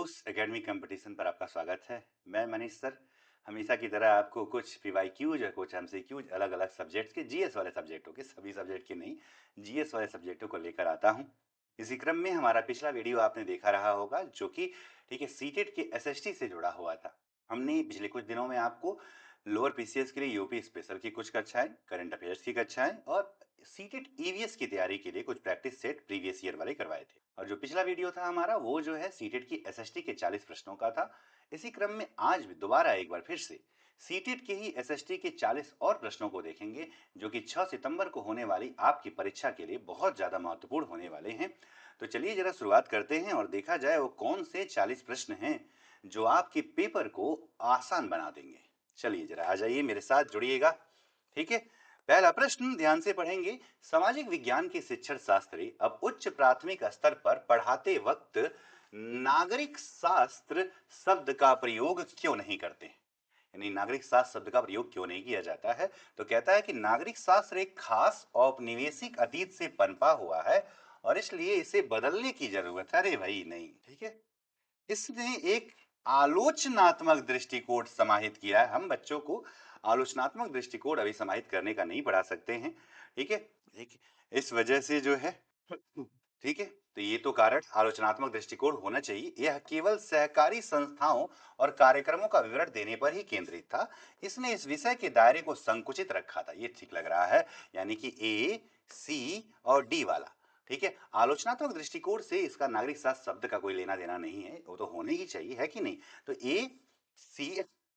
उस academic competition पर आपका स्वागत है। मैं मनीष सर हमेशा की तरह आपको कुछ पीवाईक्यूज और कुछ एमसीक्यूज अलग अलग सब्जेक्ट्स के जीएस वाले सब्जेक्टों के सभी सब्जेक्ट के नहीं जीएस वाले सब्जेक्टों को लेकर आता हूं। इसी क्रम में हमारा पिछला वीडियो आपने देखा रहा होगा जो कि ठीक है सीटेट के एसएसटी से जुड़ा हुआ था। हमने पिछले कुछ दिनों में आपको लोअर पीसीएस के लिए यूपी स्पेशल की कुछ कक्षाएं, करंट अफेयर्स की कक्षाएं और सीटेट ईवीएस की तैयारी के लिए कुछ प्रैक्टिस सेट प्रीवियस ईयर वाले करवाए थे। और जो पिछला वीडियो था हमारा वो जो है सीटेट की एसएसटी के 40 प्रश्नों का था। इसी क्रम में आज भी दोबारा एक बार फिर से सीटेट के ही एसएसटी के 40 और प्रश्नों को देखेंगे जो कि 6 सितंबर को होने वाली आपकी परीक्षा के लिए बहुत ज्यादा महत्वपूर्ण होने वाले हैं। तो चलिए जरा शुरुआत करते हैं और देखा जाए वो कौन से 40 प्रश्न हैं जो आपके पेपर को आसान बना देंगे। चलिए जरा आ जाइए मेरे साथ जुड़िएगा। ठीक है, पहला प्रश्न ध्यान से पढ़ेंगे। सामाजिक विज्ञान के शिक्षण शास्त्री अब उच्च प्राथमिक स्तर पर पढ़ाते वक्त नागरिक शास्त्र शब्द का प्रयोग क्यों नहीं करते? यानी नागरिक शास्त्र शब्द का प्रयोग क्यों नहीं किया जाता है? तो कहता है कि नागरिक शास्त्र एक खास औपनिवेशिक अतीत से पनपा हुआ है और इसलिए इसे बदलने की जरूरत है। अरे भाई नहीं, ठीक है, इसने एक आलोचनात्मक दृष्टिकोण समाहित किया है। हम बच्चों को आलोचनात्मक दृष्टिकोण अभी समाहित करने का नहीं पढ़ा सकते हैं। ठीक है, ठीक है, इस वजह से जो है ठीक है, तो ये तो कारण आलोचनात्मक दृष्टिकोण होना चाहिए। यह केवल सहकारी संस्थाओं और कार्यक्रमों का विवरण देने पर ही केंद्रित था। इसने इस विषय के दायरे को संकुचित रखा था। ये ठीक लग रहा है, यानी कि ए, सी और डी वाला। ठीक है, आलोचनात्मक दृष्टिकोण से इसका नागरिक शास्त्र शब्द का कोई लेना देना नहीं है, वो तो होने ही चाहिए, है कि नहीं? तो ए,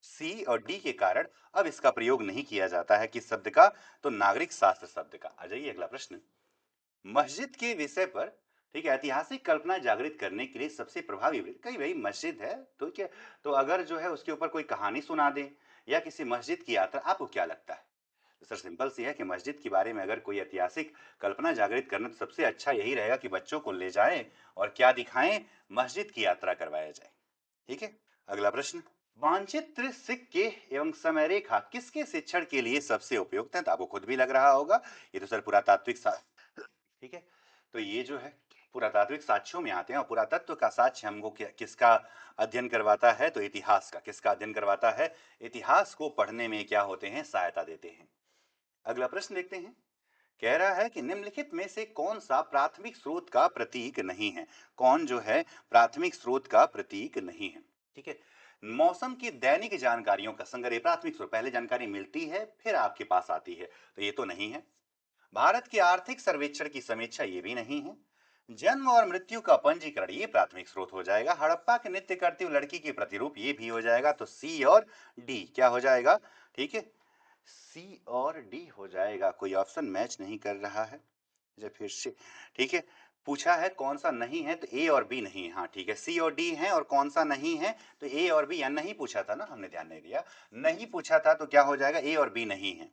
सी और डी के कारण अब इसका प्रयोग नहीं किया जाता है किस शब्द का? तो नागरिक शास्त्र शब्द का। आ जाइए अगला प्रश्न। मस्जिद के विषय पर ठीक है ऐतिहासिक कल्पना जागृत करने के लिए सबसे प्रभावी वृत्त, कई भाई मस्जिद है तो क्या, तो अगर जो है उसके ऊपर कोई कहानी सुना दे या किसी मस्जिद की यात्रा, आपको क्या लगता है? तो सर सिंपल सी है कि मस्जिद के बारे में अगर कोई ऐतिहासिक कल्पना जागृत करना तो सबसे अच्छा यही रहेगा कि बच्चों को ले जाएं और क्या दिखाएं, मस्जिद की यात्रा करवाया जाए। ठीक है, अगला प्रश्न। मानचित्र, सिक्के एवं समय रेखा किसके शिक्षण के लिए सबसे उपयुक्त है? तो आपको खुद भी लग रहा होगा ये तो सर पुरातात्विक ठीक है, तो ये जो है पुरातात्विक साक्ष्यों में आते हैं और पुरातत्व का साक्ष्य हमको किसका अध्ययन करवाता है? तो इतिहास का। किसका अध्ययन करवाता है? इतिहास को पढ़ने में क्या होते हैं? सहायता देते हैं। अगला प्रश्न देखते हैं। कह रहा है कि निम्नलिखित में से कौन सा प्राथमिक स्रोत का प्रतीक नहीं है? कौन जो है प्राथमिक स्रोत का प्रतीक नहीं है? ठीक है, मौसम की दैनिक जानकारियों का संग्रह प्राथमिक स्रोत, पहले जानकारी मिलती है फिर आपके पास आती है, तो ये तो नहीं है। भारत के आर्थिक सर्वेक्षण की समीक्षा, ये भी नहीं है। जन्म और मृत्यु का पंजीकरण, ये प्राथमिक स्रोत हो जाएगा। हड़प्पा के नृत्य करती हुई लड़की के प्रतिरूप, ये भी हो जाएगा। तो सी और डी क्या हो जाएगा? ठीक है, सी और डी हो जाएगा। कोई ऑप्शन मैच नहीं कर रहा है, जब फिर से ठीक है, पूछा है कौन सा नहीं है तो ए और बी नहीं है। हाँ ठीक है, सी और डी है और कौन सा नहीं है? तो ए और बी, या नहीं पूछा था ना, हमने ध्यान नहीं दिया, नहीं पूछा था तो क्या हो जाएगा? ए और बी नहीं है।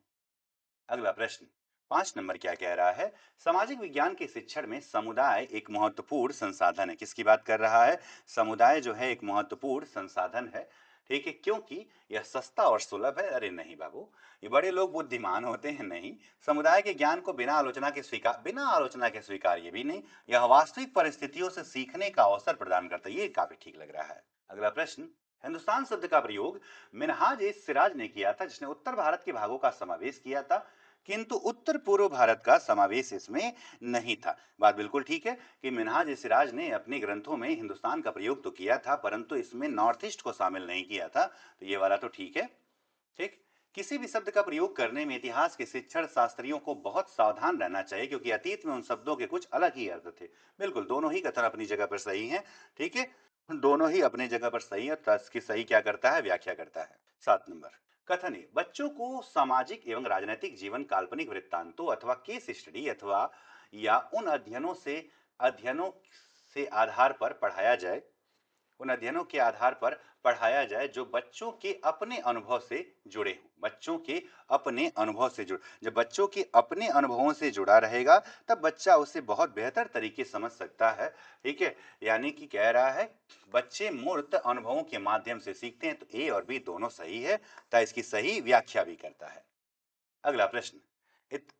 अगला प्रश्न 5 नंबर क्या कह रहा है? सामाजिक विज्ञान के शिक्षण में समुदाय एक महत्वपूर्ण संसाधन है। किसकी बात कर रहा है? समुदाय जो है एक महत्वपूर्ण संसाधन है। ठीक है, क्योंकि यह सस्ता और सुलभ है। अरे नहीं बाबू, ये बड़े लोग बुद्धिमान होते हैं नहीं। समुदाय के ज्ञान को बिना आलोचना के स्वीकार्य भी नहीं। यह वास्तविक परिस्थितियों से सीखने का अवसर प्रदान करता है। ये काफी ठीक लग रहा है। अगला प्रश्न। हिंदुस्तान शब्द का प्रयोग मिनहाज ए सिराज ने किया था, जिसने उत्तर भारत के भागों का समावेश किया था, किंतु उत्तर पूर्व भारत का समावेश इसमें नहीं था। बात बिल्कुल ठीक है कि मिनहाज ए सिराज ने अपने ग्रंथों में हिंदुस्तान का प्रयोग तो किया था परंतु इसमें नॉर्थ ईस्ट को शामिल नहीं किया था। तो ये वाला तो ठीक है। ठीक, किसी भी शब्द का प्रयोग करने में इतिहास के शिक्षण शास्त्रियों को बहुत सावधान रहना चाहिए क्योंकि अतीत में उन शब्दों के कुछ अलग ही अर्थ थे। बिल्कुल, दोनों ही कथन अपनी जगह पर सही हैं। ठीक है, दोनों ही अपनी जगह पर सही है, तो इसकी सही क्या करता है? व्याख्या करता है। 7 नंबर। कथन है, बच्चों को सामाजिक एवं राजनीतिक जीवन काल्पनिक वृत्तांतों अथवा केस स्टडी अथवा या अध्ययनों से आधार पर पढ़ाया जाए, उन अध्ययनों के आधार पर पढ़ाया जाए जो बच्चों के अपने अनुभव से जुड़े हों। बच्चों के अपने अनुभव से जुड़ जब बच्चों के अपने अनुभवों से जुड़ा रहेगा तब बच्चा उसे बहुत बेहतर तरीके से समझ सकता है। ठीक है, यानी कि कह रहा है बच्चे मूर्त अनुभवों के माध्यम से सीखते हैं। तो ए और बी दोनों सही है, तो इसकी सही व्याख्या भी करता है। अगला प्रश्न।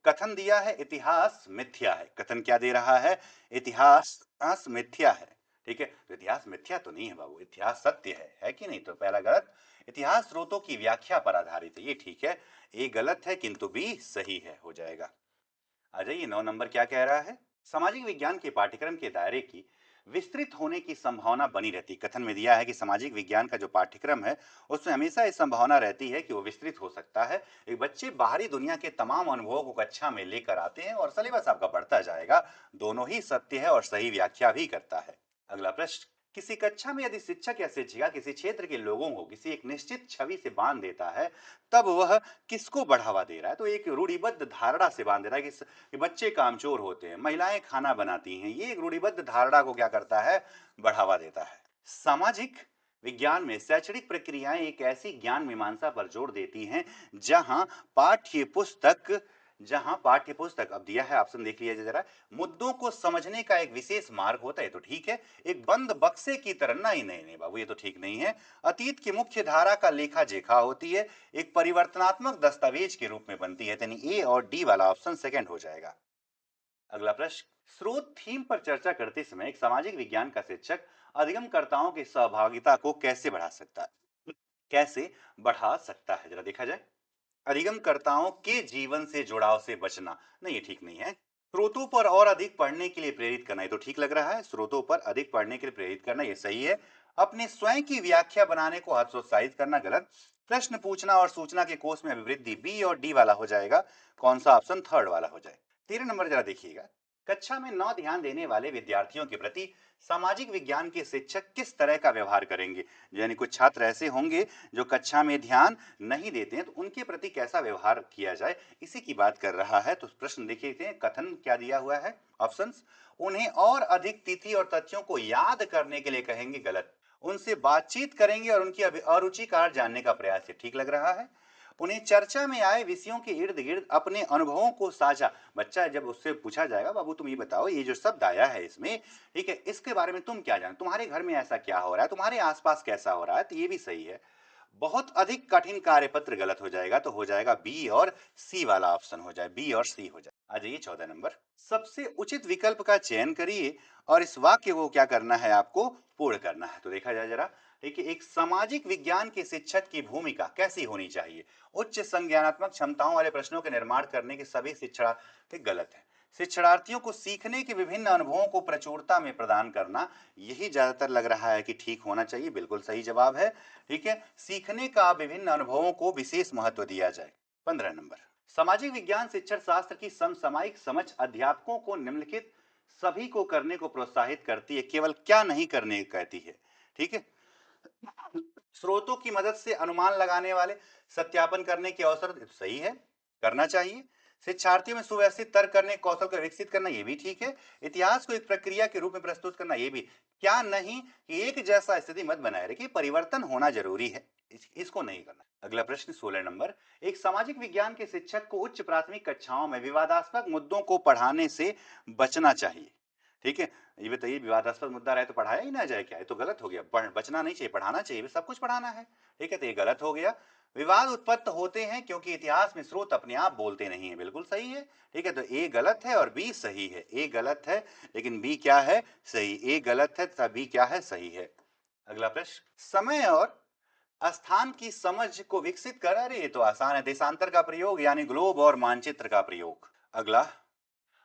कथन दिया है इतिहास मिथ्या है। कथन क्या दे रहा है? इतिहास मिथ्या है। ठीक है, तो इतिहास मिथ्या तो नहीं है बाबू, इतिहास सत्य है कि नहीं? तो पहला गलत। इतिहास स्रोतों की व्याख्या पर आधारित है, ये ठीक है। ए गलत है किंतु बी सही है, हो जाएगा। आ जाइए 9 नंबर क्या कह रहा है। सामाजिक विज्ञान के पाठ्यक्रम के दायरे की विस्तृत होने की संभावना बनी रहती है। कथन में दिया है कि सामाजिक विज्ञान का जो पाठ्यक्रम है उसमें हमेशा ये संभावना रहती है कि वो विस्तृत हो सकता है। एक बच्चे बाहरी दुनिया के तमाम अनुभवों को कक्षा में लेकर आते हैं और सिलेबस आपका बढ़ता जाएगा। दोनों ही सत्य है और सही व्याख्या भी करता है। अगला प्रश्न, किसी कक्षा में यदि शिक्षक या शिक्षिका किसी क्षेत्र के लोगों को किसी एक निश्चित छवि से बांध देता है, तब वह किसको बढ़ावा दे रहा है? तो एक रूढ़िबद्ध धारणा से बांध दे रहा है कि बच्चे कामचोर होते हैं, महिलाएं खाना बनाती हैं। ये एक रूढ़िबद्ध धारणा को क्या करता है? बढ़ावा देता है। सामाजिक विज्ञान में शैक्षणिक प्रक्रियाएं एक ऐसी ज्ञान मीमांसा पर जोर देती हैं जहां पाठ्य पुस्तक पाठ्य पुस्तक अब दिया है, ऑप्शन देख लिया जरा, मुद्दों को समझने का एक विशेष मार्ग होता है, तो ठीक है। एक बंद बक्से की तरह, नहीं नहीं नहीं बाबू, ये तो ठीक नहीं है। अतीत की मुख्य धारा का लेखा जोखा होती है, एक परिवर्तनात्मक दस्तावेज के रूप में बनती है, यानी ए और डी वाला ऑप्शन सेकंड हो जाएगा। अगला प्रश्न, स्रोत थीम पर चर्चा करते समय एक सामाजिक विज्ञान का शिक्षक अधिगमकर्ताओं की सहभागिता को कैसे बढ़ा सकता है? कैसे बढ़ा सकता है, जरा देखा जाए। अधिगमकर्ताओं के जीवन से जुड़ाव से बचना, नहीं ये ठीक नहीं है। स्रोतों पर और अधिक पढ़ने के लिए प्रेरित करना, ये तो ठीक लग रहा है। स्रोतों पर अधिक पढ़ने के लिए प्रेरित करना, ये सही है। अपने स्वयं की व्याख्या बनाने को हतोत्साहित करना, गलत। प्रश्न पूछना और सूचना के कोष में अभिवृद्धि, बी और डी वाला हो जाएगा। कौन सा ऑप्शन? थर्ड वाला हो जाए। 13 नंबर जरा देखिएगा। कक्षा में न ध्यान देने वाले विद्यार्थियों के प्रति सामाजिक विज्ञान के शिक्षक किस तरह का व्यवहार करेंगे? यानी कुछ छात्र ऐसे होंगे जो कक्षा में ध्यान नहीं देते हैं, तो उनके प्रति कैसा व्यवहार किया जाए, इसी की बात कर रहा है। तो प्रश्न देखिए, कथन क्या दिया हुआ है, ऑप्शंस। उन्हें और अधिक तिथि और तथ्यों को याद करने के लिए कहेंगे, गलत। उनसे बातचीत करेंगे और उनकी अरुचि कार जानने का प्रयास है, ठीक लग रहा है। उन्हें चर्चा में आए विषयों के इर्द गिर्द अपने अनुभवों को साझा, बच्चा जब उससे पूछा जाएगा, बाबू तुम ये बताओ, ये जो शब्द आया है इसमें, ठीक है, इसके बारे में तुम क्या जानते, तुम्हारे घर में ऐसा क्या हो रहा है, तुम्हारे आसपास कैसा हो रहा है, तो ये भी सही है। बहुत अधिक कठिन कार्यपत्र, गलत हो जाएगा, तो हो जाएगा बी और सी वाला ऑप्शन हो जाए, बी और सी हो जाए। आ जाइए 14 नंबर, सबसे उचित विकल्प का चयन करिए और इस वाक्य को क्या करना है, आपको पूर्ण करना है। तो देखा जाए जरा, देखिए, एक सामाजिक विज्ञान के शिक्षक की भूमिका कैसी होनी चाहिए? उच्च संज्ञानात्मक क्षमताओं वाले प्रश्नों के निर्माण करने के सभी शिक्षार्थी, गलत है। शिक्षार्थियों को सीखने के विभिन्न अनुभवों को प्रचुरता में प्रदान करना, यही ज्यादातर लग रहा है कि ठीक होना चाहिए, बिल्कुल सही जवाब है। ठीक है, सीखने का विभिन्न अनुभवों को विशेष महत्व दिया जाए। 15 नंबर, सामाजिक विज्ञान शिक्षण शास्त्र की समसामयिक समझ अध्यापकों को निम्नलिखित सभी को करने को प्रोत्साहित करती है, केवल क्या नहीं करने कहती है? ठीक है, स्रोतों की मदद से अनुमान लगाने वाले सत्यापन करने के अवसर, सही है, करना चाहिए। शिक्षार्थियों में सुव्यवस्थित तर्क करने के कौशल को विकसित करना, ये भी ठीक है। इतिहास को एक प्रक्रिया के रूप में प्रस्तुत करना, ये भी। क्या नहीं कि एक जैसा स्थिति मत बनाए रखिए, परिवर्तन होना जरूरी है, इसको नहीं करना। अगला प्रश्न 16 नंबर, एक सामाजिक विज्ञान के शिक्षक को उच्च प्राथमिक कक्षाओं में विवादास्पद मुद्दों को पढ़ाने से बचना चाहिए। ठीक है, ये बताइए, विवादास्पद मुद्दा रहे तो पढ़ाया ही ना जाए क्या? ये तो गलत हो गया, बचना नहीं चाहिए, पढ़ाना चाहिए, सब कुछ पढ़ाना है। ठीक है, तो ये गलत हो गया। विवाद उत्पन्न होते हैं क्योंकि इतिहास में स्रोत अपने आप बोलते नहीं है, बिल्कुल सही है। ठीक है, तो ए गलत है और बी सही है। ए गलत है लेकिन बी क्या है, सही। ए गलत है तभी क्या है, सही है। अगला प्रश्न, समय और स्थान की समझ को विकसित कर, अरे ये तो आसान है, देशांतर का प्रयोग यानी ग्लोब और मानचित्र का प्रयोग। अगला,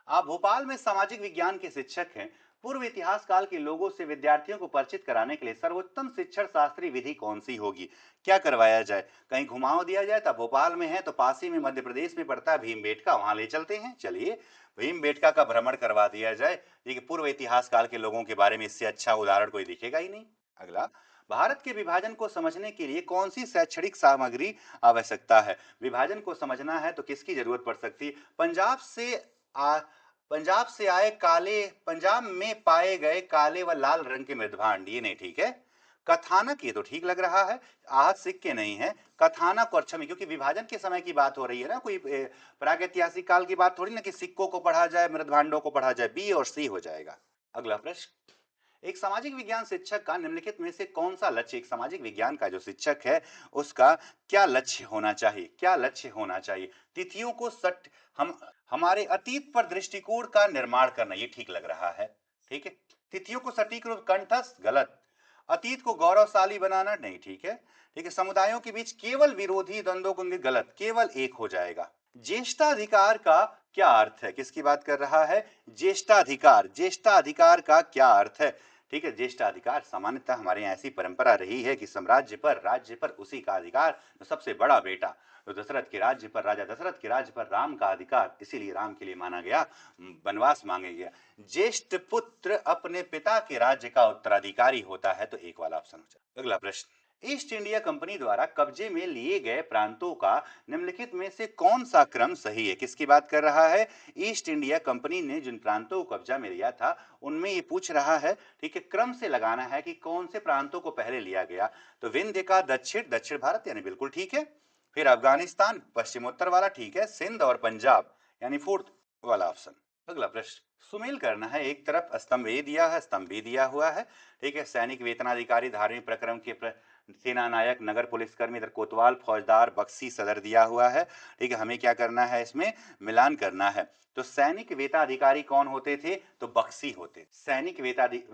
आप भोपाल में सामाजिक विज्ञान के शिक्षक हैं। पूर्व इतिहास काल के लोगों से विद्यार्थियों को परिचित कराने के लिए सर्वोत्तम शिक्षण शास्त्रीय विधि कौन सी होगी? क्या करवाया जाए? कहीं घुमाव दिया जाए? तब भोपाल में है तो पास ही में मध्य प्रदेश में पड़ता है भीमबेटका, वहां ले चलते हैं, चलिए भीमबेटका का भ्रमण करवा दिया जाए। देखिए, पूर्व इतिहास काल के लोगों के बारे में इससे अच्छा उदाहरण कोई दिखेगा ही नहीं। अगला, भारत के विभाजन को समझने के लिए कौन सी शैक्षणिक सामग्री आवश्यकता है? विभाजन को समझना है तो किसकी जरूरत पड़ सकती है? आ, पंजाब से आए काले, पंजाब में पाए गए काले व लाल रंग के मृदभांड, ये नहीं ठीक है। कथानक, ये तो ठीक लग रहा है, आहत सिक्के नहीं है। कथानक और छवि, क्योंकि विभाजन के समय की बात हो रही है ना, कोई प्रागैतिहासिक काल की बात थोड़ी ना कि सिक्कों को पढ़ा जाए, मृदभांडों को पढ़ा जाए। बी और सी हो जाएगा। अगला प्रश्न, एक सामाजिक विज्ञान शिक्षक का निम्नलिखित में से कौन सा लक्ष्य, एक सामाजिक विज्ञान का जो शिक्षक है उसका क्या लक्ष्य होना चाहिए? क्या लक्ष्य होना चाहिए? तिथियों को सट हम हमारे अतीत पर दृष्टिकोण का निर्माण करना, ये ठीक लग रहा है। ठीक है, तिथियों को सटीक रूप कंठस्थ, गलत। अतीत को गौरवशाली बनाना, नहीं, ठीक है। ठीक है, समुदायों के बीच केवल विरोधी द्वंद्वों को, गलत, केवल एक हो जाएगा। ज्येष्ठाधिकार का क्या अर्थ है, किसकी बात कर रहा है, ज्येष्ठाधिकार। ज्येष्ठाधिकार का क्या अर्थ है, ठीक है। ज्येष्ठाधिकार सामान्यतः हमारे यहाँ ऐसी परंपरा रही है कि साम्राज्य पर, राज्य पर उसी का अधिकार, तो सबसे बड़ा बेटा, तो दशरथ के राज्य पर, राजा दशरथ के राज्य पर राम का अधिकार, इसीलिए राम के लिए माना गया, वनवास मांगे गया। ज्येष्ठ पुत्र अपने पिता के राज्य का उत्तराधिकारी होता है, तो एक वाला ऑप्शन हो जाए। अगला प्रश्न, ईस्ट इंडिया कंपनी द्वारा कब्जे में लिए गए प्रांतों का निम्नलिखित में से कौन सा क्रम सही है, किसकी बात कर रहा है, ईस्ट इंडिया कंपनी ने जिन प्रांतों को कब्जा में लिया था उनमें ये पूछ रहा है, ठीक है, क्रम से लगाना है कि कौन से प्रांतों को पहले लिया गया। तो विंध्य का दक्षिण, दक्षिण भारत यानी बिल्कुल ठीक है। फिर अफगानिस्तान पश्चिमोत्तर वाला ठीक है, सिंध और पंजाब यानी फोर्थ वाला ऑप्शन। अगला प्रश्न, सुमेल करना है, एक तरफ स्तंभ ए दिया है, स्तंभ बी दिया हुआ है, ठीक है। सैनिक वेतनाधिकारी, धार्मिक प्रक्रम के सेना नायक, नगर पुलिसकर्मी, इधर कोतवाल, फौजदार, बख्शी, सदर दिया हुआ है, ठीक है। हमें क्या करना है, इसमें मिलान करना है। तो सैनिक वेतनाधिकारी कौन होते थे, तो बख्शी होते। सैनिक वेतनाधिकारी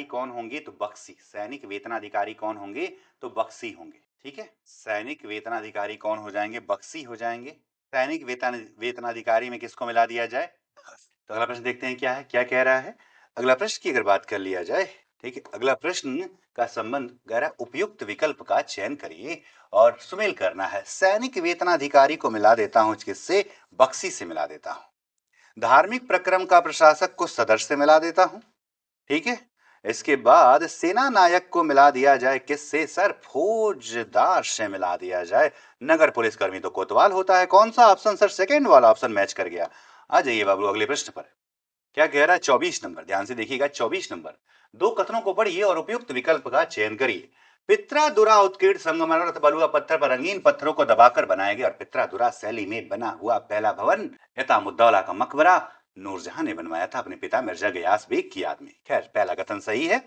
कौन होंगे, तो बख्शी। सैनिक वेतनाधिकारी कौन होंगे, तो बख्शी होंगे, ठीक है। सैनिक वेतनाधिकारी कौन हो जाएंगे, बख्शी हो जाएंगे। सैनिक वेतनाधिकारी में किसको मिला दिया जाए। तो अगला प्रश्न देखते हैं क्या है, क्या कह रहा है। अगला प्रश्न की अगर बात कर लिया जाए, ठीक है, अगला प्रश्न का संबंध गहरा, उपयुक्त विकल्प का चयन करिए और सुमेल करना है। सैनिक वेतनाधिकारी को मिला देता हूं किससे, बख्शी से मिला देता हूं। धार्मिक प्रक्रम का प्रशासक को सदर से मिला देता हूं, ठीक है। इसके बाद सेना नायक को मिला दिया जाए किससे, सर, फौजदार से मिला दिया जाए। नगर पुलिसकर्मी तो कोतवाल होता है। कौन सा ऑप्शन सर, सेकंड वाला ऑप्शन मैच कर गया। आ जाइए बाबू अगले प्रश्न पर। क्या कह रहा है, 24 नंबर, ध्यान से देखिएगा। 24 नंबर, दो कथनों को पढ़िए और उपयुक्त विकल्प का चयन करिए। पित्रा दुरा संगमरमर बलुआ पत्थर पर रंगीन पत्थरों को दबाकर बनाया गया और पित्रा शैली में बना हुआ पहला भवन यतामुद्दौला का मकबरा नूरजहां ने बनवाया था अपने पिता मिर्जा गयास बेग की याद में। खैर, पहला कथन सही है,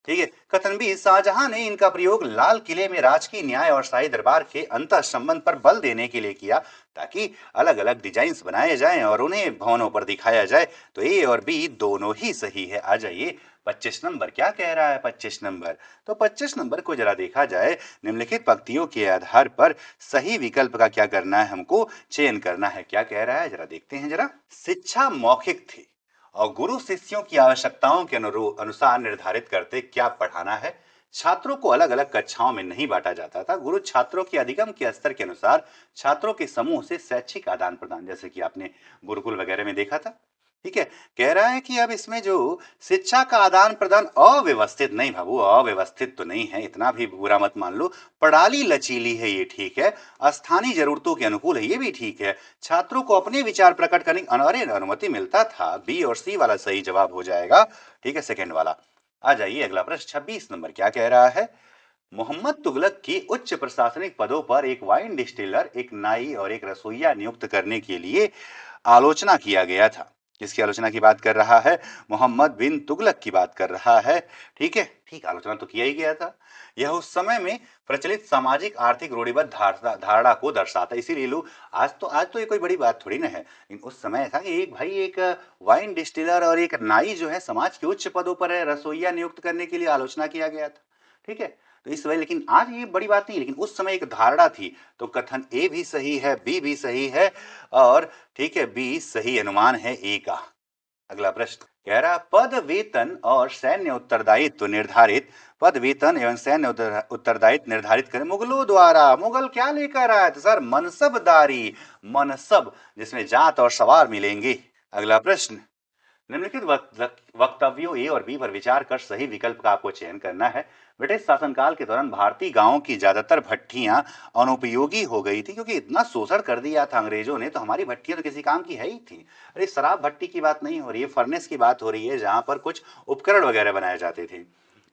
ठीक है। कथन बी, शाहजहां ने इनका प्रयोग लाल किले में राजकीय न्याय और शाही दरबार के अंतः संबंध पर बल देने के लिए किया, ताकि अलग अलग डिजाइन बनाए जाएं और उन्हें भवनों पर दिखाया जाए। तो ए और बी दोनों ही सही है। आ जाइए 25 नंबर, क्या कह रहा है 25 नंबर। तो 25 नंबर को जरा देखा जाए, निम्नलिखित पंक्तियों के आधार पर सही विकल्प का क्या करना है, हमको चयन करना है। क्या कह रहा है, जरा देखते हैं जरा। शिक्षा मौखिक थी और गुरु शिष्यों की आवश्यकताओं के अनुसार निर्धारित करते क्या पढ़ाना है। छात्रों को अलग अलग कक्षाओं में नहीं बांटा जाता था। गुरु छात्रों के अधिगम के स्तर के अनुसार छात्रों के समूह से शैक्षिक आदान प्रदान, जैसे कि आपने गुरुकुल वगैरह में देखा था, ठीक है। कह रहा है कि अब इसमें जो शिक्षा का आदान प्रदान अव्यवस्थित, नहीं बाबू, अव्यवस्थित तो नहीं है, इतना भी बुरा मत मान लो। प्रणाली लचीली है, ये ठीक है। स्थानीय जरूरतों के अनुकूल है, ये भी ठीक है। छात्रों को अपने विचार प्रकट करने की अनुमति मिलता था। बी और सी वाला सही जवाब हो जाएगा, ठीक है, सेकंड वाला। आ जाइए अगला प्रश्न 26 नंबर, क्या कह रहा है। मोहम्मद तुगलक की उच्च प्रशासनिक पदों पर एक वाइन डिस्टिलर, एक नाई और एक रसोइया नियुक्त करने के लिए आलोचना किया गया था। किसकी आलोचना की बात कर रहा है, मोहम्मद बिन तुगलक की बात कर रहा है, ठीक है। ठीक, आलोचना तो किया ही गया था। यह उस समय में प्रचलित सामाजिक आर्थिक रूढ़िबद्ध धारणा को दर्शाता है। इसीलिए लोग, आज तो ये कोई बड़ी बात थोड़ी ना है, लेकिन उस समय था कि एक भाई, एक वाइन डिस्टिलर और एक नाई जो है समाज के उच्च पदों पर है, रसोइया नियुक्त करने के लिए आलोचना किया गया था, ठीक है। तो इस वजह, लेकिन आज ये बड़ी बात नहीं, लेकिन उस समय एक धारणा थी। तो कथन ए भी सही है, बी भी सही है और ठीक है, बी सही अनुमान है ए का। अगला प्रश्न कह रहा, पद वेतन और सैन्य उत्तरदायित्व निर्धारित, पद वेतन एवं सैन्य उत्तरदायित्व निर्धारित करें मुगलों द्वारा। मुगल क्या लेकर आया था सर, मनसबदारी, मनसब, जिसमें जात और सवार मिलेंगे। अगला प्रश्न, निम्नलिखित वक्तव्यों ए और बी पर विचार कर सही विकल्प का आपको चयन करना है। ब्रिटिश शासनकाल के दौरान भारतीय गांवों की ज्यादातर भट्टियां अनुपयोगी हो गई थी, क्योंकि इतना शोषण कर दिया था अंग्रेजों ने, तो हमारी भट्टियां तो किसी काम की है ही थी। अरे शराब भट्टी की बात नहीं हो रही है, फर्नेस की बात हो रही है, जहां पर कुछ उपकरण वगैरह बनाए जाते थे।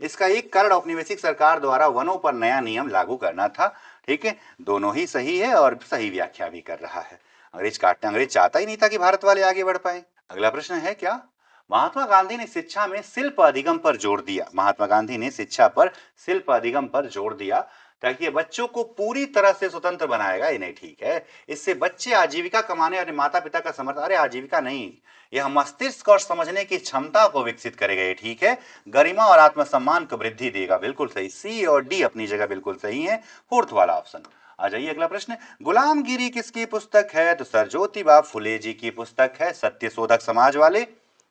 इसका एक कारण औपनिवेशिक सरकार द्वारा वनों पर नया नियम लागू करना था, ठीक है। दोनों ही सही है और सही व्याख्या भी कर रहा है। अंग्रेज चाहता ही नहीं था कि भारत वाले आगे बढ़ पाए। अगला प्रश्न है क्या, महात्मा गांधी ने शिक्षा में शिल्प अधिगम पर जोर दिया। महात्मा गांधी ने शिक्षा पर शिल्प अधिगम पर जोर दिया, ताकि ये बच्चों को पूरी तरह से स्वतंत्र बनाएगा, ये नहीं ठीक है। इससे बच्चे आजीविका कमाने और माता पिता का समर्थन, अरे आजीविका नहीं, यह मस्तिष्क और समझने की क्षमता को विकसित करेगा, ये ठीक है। गरिमा और आत्मसम्मान को वृद्धि देगा, बिल्कुल सही। सी और डी अपनी जगह बिल्कुल सही है। फोर्थ वाला ऑप्शन। आ जाइए अगला प्रश्न। गुलामगिरी किसकी पुस्तक है? तो सर ज्योतिबा फुले जी की पुस्तक है, सत्यशोधक समाज वाले।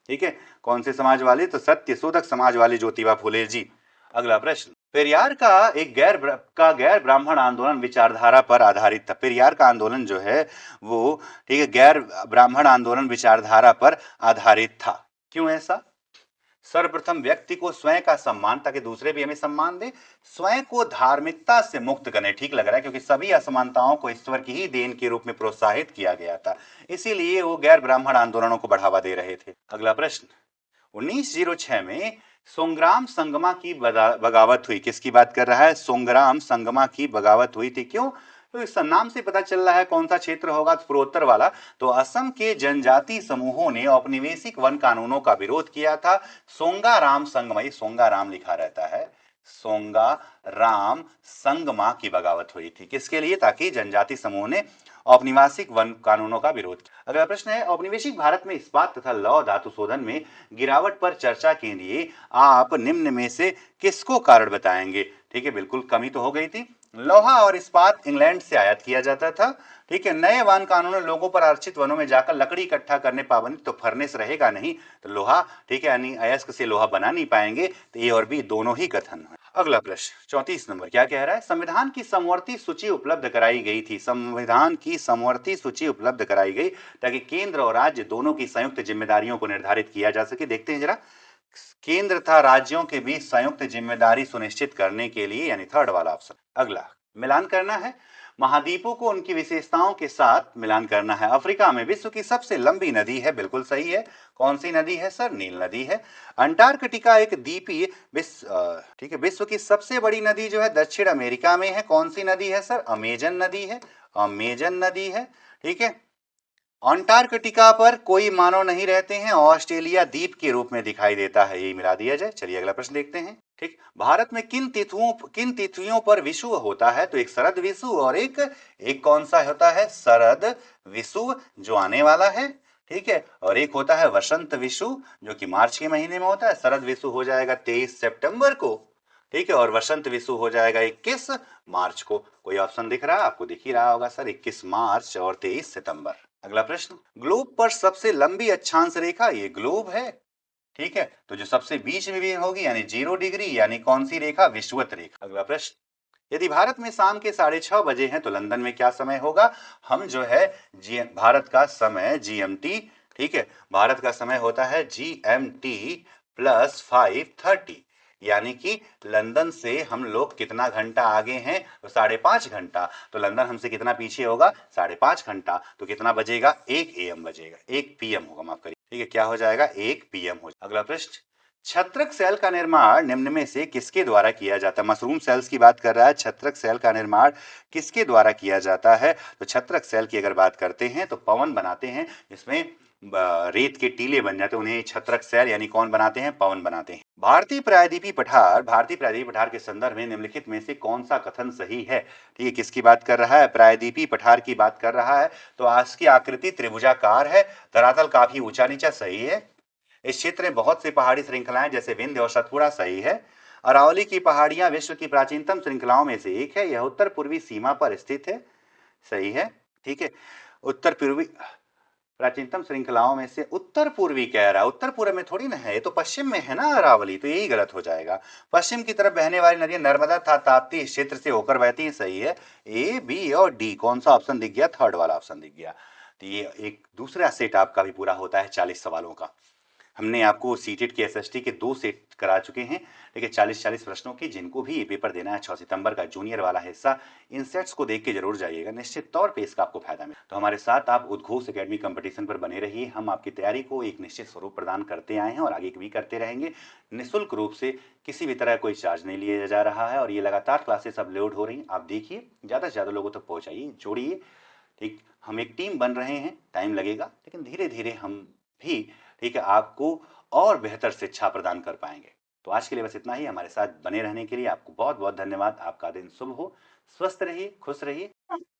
ठीक है, कौन से समाज वाले? तो सत्यशोधक समाज वाले ज्योतिबा फुले जी। अगला प्रश्न। पेरियार का एक गैर ब्राह्मण आंदोलन विचारधारा पर आधारित था। पेरियार का आंदोलन जो है वो, ठीक है, गैर ब्राह्मण आंदोलन विचारधारा पर आधारित था। क्यों ऐसा? सर्वप्रथम व्यक्ति को स्वयं का सम्मान, ताकि दूसरे भी हमें सम्मान दे, स्वयं को धार्मिकता से मुक्त करने, ठीक लग रहा है, क्योंकि सभी असमानताओं को ईश्वर की ही देन के रूप में प्रोत्साहित किया गया था, इसीलिए वो गैर ब्राह्मण आंदोलनों को बढ़ावा दे रहे थे। अगला प्रश्न। 1906 में सोंग्राम संगमा की बगावत हुई। किसकी बात कर रहा है? सोंग्राम संगमा की बगावत हुई थी। क्यों? तो इस नाम से पता चल रहा है कौन सा क्षेत्र होगा, पूर्वोत्तर वाला। तो असम के जनजाति समूहों ने औपनिवेशिक वन कानूनों का विरोध किया था। सोंगाराम संगमा, ये सोंगाराम लिखा रहता है, सोंगाराम संगमा की बगावत हुई थी। किसके लिए? ताकि जनजाति समूह ने औपनिवेशिक वन कानूनों का विरोध किया। अगला प्रश्न है, औपनिवेशिक भारत में इस्पात तथा लौह धातु शोधन में गिरावट पर चर्चा के लिए आप निम्न में से किसको कारण बताएंगे? ठीक है, बिल्कुल कमी तो हो गई थी। लोहा और इस्पात इंग्लैंड से आयात किया जाता था। ठीक है, नए वन कानून ने लोगों पर आरक्षित वनों में जाकर लकड़ी इकट्ठा करने पाबंदी, तो फर्नेस रहेगा नहीं, तो लोहा, ठीक है, यानी अयस्क से लोहा बना नहीं पाएंगे, तो ए और बी दोनों ही कथन है। अगला प्रश्न 34 नंबर क्या कह रहा है? संविधान की समवर्ती सूची उपलब्ध कराई गई थी। संविधान की समवर्ती सूची उपलब्ध कराई गई ताकि केंद्र और राज्य दोनों की संयुक्त जिम्मेदारियों को निर्धारित किया जा सके। देखते हैं जरा, केंद्र तथा राज्यों के बीच संयुक्त जिम्मेदारी सुनिश्चित करने के लिए, यानी थर्ड वाला ऑप्शन। अगला, मिलान करना है, महाद्वीपों को उनकी विशेषताओं के साथ मिलान करना है। अफ्रीका में विश्व की सबसे लंबी नदी है, बिल्कुल सही है। कौन सी नदी है सर? नील नदी है। अंटार्कटिका एक द्वीपीय विश्व, ठीक है, विश्व की सबसे बड़ी नदी जो है दक्षिण अमेरिका में है। कौन सी नदी है सर? अमेजन नदी है, अमेजन नदी है। ठीक है, अंटार्कटिका पर कोई मानव नहीं रहते हैं, ऑस्ट्रेलिया द्वीप के रूप में दिखाई देता है, यही मिला दिया जाए। चलिए अगला प्रश्न देखते हैं। ठीक, भारत में किन तिथियों पर विषुव होता है? तो एक शरद विषुव और एक कौन सा होता है? शरद विषुव जो आने वाला है, ठीक है, और एक होता है वसंत विषुव जो कि मार्च के महीने में होता है। शरद विषुव हो जाएगा 23 सितंबर को, ठीक है, और वसंत विषुव हो जाएगा 21 मार्च को। कोई ऑप्शन दिख रहा है आपको? दिख ही रहा होगा सर, 21 मार्च और 23 सितंबर। अगला प्रश्न, ग्लोब पर सबसे लंबी अक्षांश रेखा, ये ग्लोब है, ठीक है, तो जो सबसे बीच में भी होगी यानी 0 डिग्री, यानी कौन सी रेखा? विषुवत रेखा। अगला प्रश्न, यदि भारत में शाम के 6:30 बजे हैं तो लंदन में क्या समय होगा? हम जो है भारत का समय GMT, ठीक है, भारत का समय होता है GMT +5:30, यानी कि लंदन से हम लोग कितना घंटा आगे हैं? तो 5.5 घंटा। तो लंदन हमसे कितना पीछे होगा? 5.5 घंटा। तो कितना बजेगा? 1 AM बजेगा, 1 PM होगा, माफ करिए। ठीक है, क्या हो जाएगा? 1 PM हो। अगला प्रश्न, छत्रक सेल का निर्माण निम्न में से किसके द्वारा किया जाता है? मशरूम सेल्स की बात कर रहा है। छत्रक सेल का निर्माण किसके द्वारा किया जाता है? तो छत्रक सेल की अगर बात करते हैं तो पवन बनाते हैं, जिसमें रेत के टीले बन जाते हैं, उन्हें छत्रक सेल यानी कौन बनाते हैं? पवन बनाते हैं। भारतीय प्रायद्वीपीय पठार के संदर्भ में निम्नलिखित में से कौन सा कथन सही है? ठीक है, किसकी बात कर रहा है? प्रायद्वीपीय पठार की बात कर रहा है। तो आज की आकृति त्रिभुजाकार है, धरातल काफी ऊंचा नीचा, सही है। इस क्षेत्र में बहुत सी पहाड़ी श्रृंखलाएं जैसे विंध्य और सतपुड़ा, सही है। अरावली की पहाड़ियां विश्व की प्राचीनतम श्रृंखलाओं में से एक है, यह उत्तर पूर्वी सीमा पर स्थित है, सही है। ठीक है, उत्तर पूर्वी प्राचीनतम श्रृंखलाओं में से उत्तर पूर्वी कह रहा है, उत्तर पूर्व में थोड़ी ना है, ये तो पश्चिम में है ना अरावली, तो यही गलत हो जाएगा। पश्चिम की तरफ बहने वाली नदियां नर्मदा तथा ताप्ती इस क्षेत्र से होकर बहती है, सही है। A, B और D, कौन सा ऑप्शन दिख गया? थर्ड वाला ऑप्शन दिख गया। तो ये एक दूसरा सेट आपका भी पूरा होता है 40 सवालों का। हमने आपको सीटेट के SST के 2 सेट करा चुके हैं, ठीक है, 40-40 प्रश्नों की। जिनको भी ये पेपर देना है 6 सितंबर का जूनियर वाला हिस्सा, इन सेट्स को देख के जरूर जाइएगा, निश्चित तौर पे इसका आपको फायदा मिले। तो हमारे साथ आप उद्घोष एकेडमी कंपटीशन पर बने रहिए। हम आपकी तैयारी को एक निश्चित स्वरूप प्रदान करते आए हैं और आगे भी करते रहेंगे। निःशुल्क रूप से किसी भी तरह कोई चार्ज नहीं लिया जा रहा है और ये लगातार क्लासेस अपलोड हो रही हैं। आप देखिए, ज़्यादा से ज़्यादा लोगों तक पहुँचाइए, जोड़िए। ठीक, हम एक टीम बन रहे हैं, टाइम लगेगा, लेकिन धीरे धीरे हम भी, ठीक है, आपको और बेहतर शिक्षा प्रदान कर पाएंगे। तो आज के लिए बस इतना ही। हमारे साथ बने रहने के लिए आपको बहुत-बहुत धन्यवाद। आपका दिन शुभ हो, स्वस्थ रहिए, खुश रहिए।